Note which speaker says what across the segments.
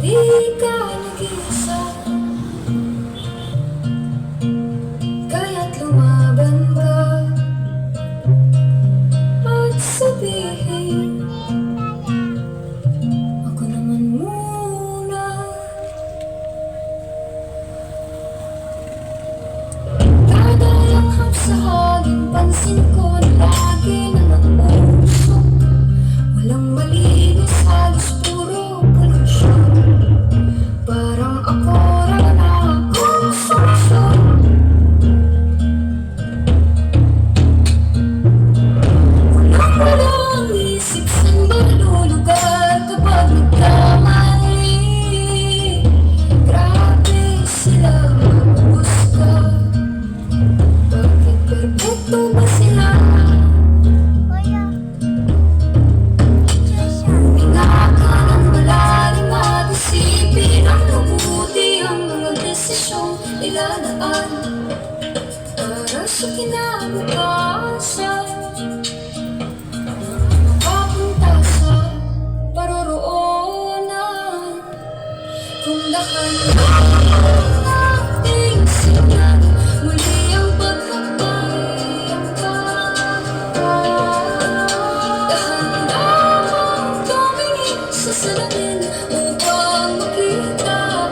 Speaker 1: di ka nag-iisa, kaya't lumaban ka at sabihin, ako naman muna. Kada langhap sa hangin, pansin ko na lagi na nag-uusok. Walang malinis, halos puro polusyon. Parang ako lang na akong solusyon. Walang isip saan ba lulugar kapag nagkamali. Grabe sila maghusga. Bakit perpekto ba sila? Huminga ka ng malalim at isipin ang mabuti ang mga desisyong ilalaan para sa kinabukasan. Papunta sa paroroonan kung dahan ating sinan muli ang paghakbay ang dahan-dahang tumingin sa salamin upang makita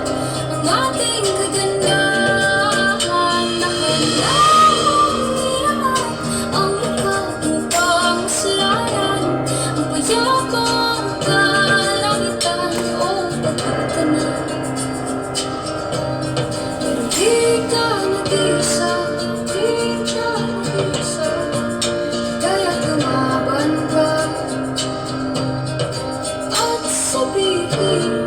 Speaker 1: ang ating kagandahan. Dahan-dahang iangat ang mukha upang masalayan ang payapang kalangitan o pagkakanan. Pero di ka nag-iisa, di ka nag-iisa, kaya't lumaban ka at sabihin,